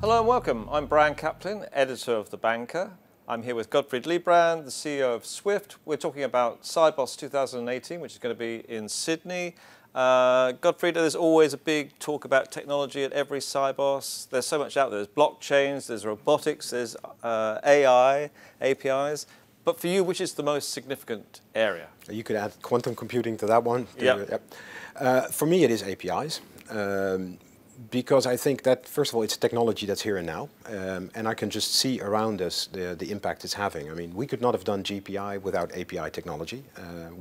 Hello and welcome. I'm Brian Kaplan, editor of The Banker. I'm here with Gottfried Leibbrandt, the CEO of Swift. We're talking about Sibos 2018, which is going to be in Sydney. Gottfried, there's always a big talk about technology at every Sibos. There's so much out there. There's blockchains, there's robotics, there's AI, APIs. But for you, which is the most significant area? You could add quantum computing to that one. Yep. For me, it is APIs. Because I think that, first of all, it's technology that's here and now, and I can just see around us the impact it's having. I mean, we could not have done GPI without API technology.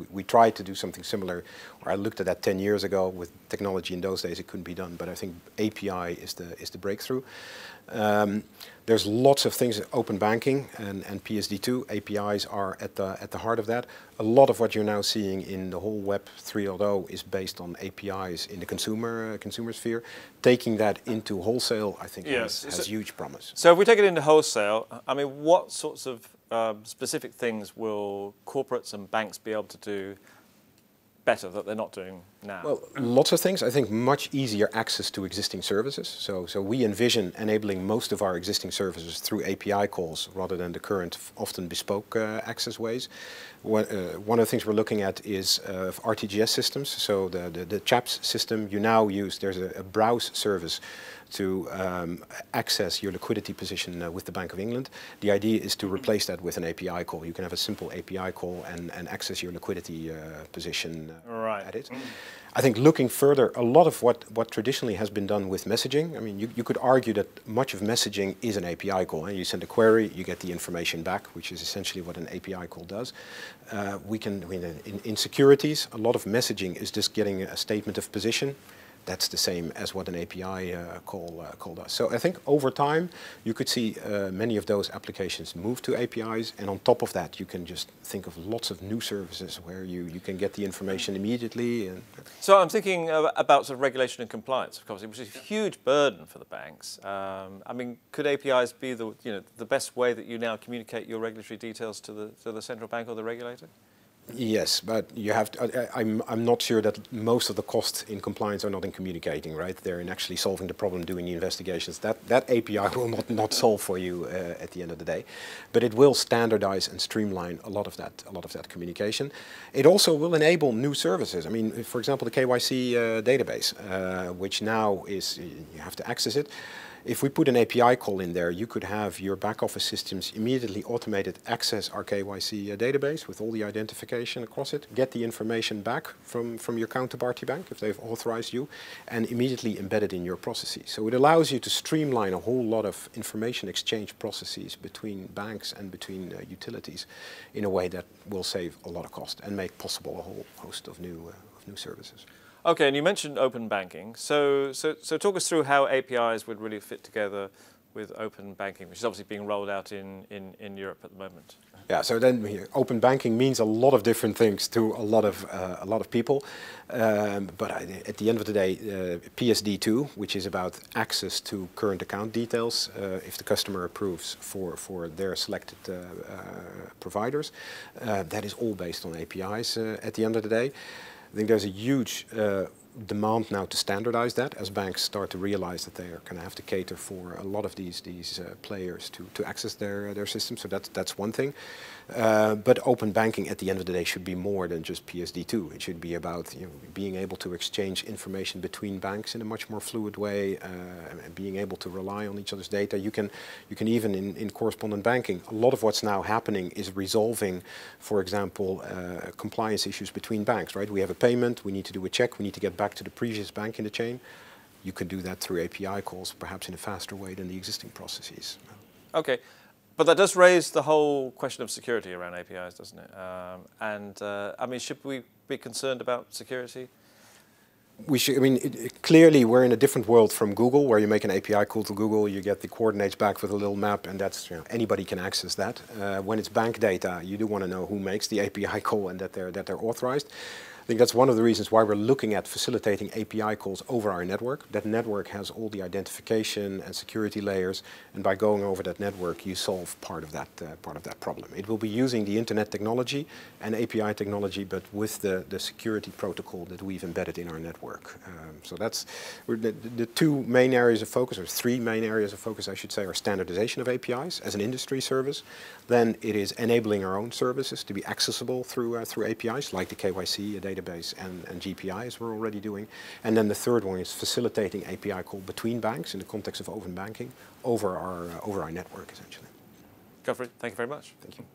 We tried to do something similar, or I looked at that 10 years ago with technology in those days. It couldn't be done, but I think API is the breakthrough. There's lots of things, open banking and PSD2, APIs are at the heart of that. A lot of what you're now seeing in the whole Web 3.0 is based on APIs in the consumer sphere. Taking that into wholesale, I think, has huge promise. So if we take it into wholesale, I mean, what sorts of specific things will corporates and banks be able to do better that they're not doing now? Well, lots of things. I think much easier access to existing services. So we envision enabling most of our existing services through API calls rather than the current often bespoke access ways. One of the things we're looking at is RTGS systems. So the CHAPS system you now use, there's a browse service to access your liquidity position with the Bank of England. The idea is to replace that with an API call. You can have a simple API call and access your liquidity position at it. I think looking further, a lot of what traditionally has been done with messaging, I mean, you could argue that much of messaging is an API call. You send a query, you get the information back, which is essentially what an API call does. In securities, a lot of messaging is just getting a statement of position. That's the same as what an API call does. So I think over time you could see many of those applications move to APIs, and on top of that you can just think of lots of new services where you can get the information immediately. So I'm thinking about sort of regulation and compliance, of course, which is a huge burden for the banks. I mean, could APIs be the best way that you now communicate your regulatory details to the central bank or the regulator? Yes, but you have to, I'm not sure that most of the costs in compliance are not in communicating, right? They're in actually solving the problem, doing the investigations. That API will not solve for you at the end of the day, but it will standardize and streamline a lot of that communication. It also will enable new services. I mean, for example, the KYC database, which now is, you have to access it. If we put an API call in there, you could have your back office systems immediately automated access our KYC database with all the identification across it, get the information back from your counterparty bank if they've authorized you, and immediately embed it in your processes. So it allows you to streamline a whole lot of information exchange processes between banks and between utilities in a way that will save a lot of cost and make possible a whole host of new services. Okay, and you mentioned open banking. So talk us through how APIs would really fit together with open banking, which is obviously being rolled out in Europe at the moment. Yeah, so then open banking means a lot of different things to a lot of people. But at the end of the day, PSD2, which is about access to current account details, if the customer approves for their selected providers, that is all based on APIs at the end of the day. I think there's a huge demand now to standardize that as banks start to realize that they are going to have to cater for a lot of these players to access their systems. So that's one thing. But open banking at the end of the day should be more than just PSD2. It should be about being able to exchange information between banks in a much more fluid way, and being able to rely on each other's data. You can even in correspondent banking, a lot of what's now happening is resolving, for example, compliance issues between banks. Right? We have a payment, we need to do a check, we need to get back to the previous bank in the chain. You can do that through API calls, perhaps in a faster way than the existing processes. Okay. But that does raise the whole question of security around APIs, doesn't it? I mean, should we be concerned about security? We should. I mean, clearly we're in a different world from Google, where you make an API call to Google, you get the coordinates back with a little map, and that's anybody can access that. When it's bank data, you do want to know who makes the API call and that they're authorized. I think that's one of the reasons why we're looking at facilitating API calls over our network. That network has all the identification and security layers, and by going over that network, you solve part of that problem. It will be using the internet technology and API technology, but with the security protocol that we've embedded in our network. So that's the two main areas of focus, or three main areas of focus, I should say, are standardization of APIs as an industry service. Then it is enabling our own services to be accessible through APIs, like the KYC, a database, and GPI, as we're already doing. And then the third one is facilitating API call between banks in the context of open banking over our network, essentially. Gottfried, thank you very much. Thank you.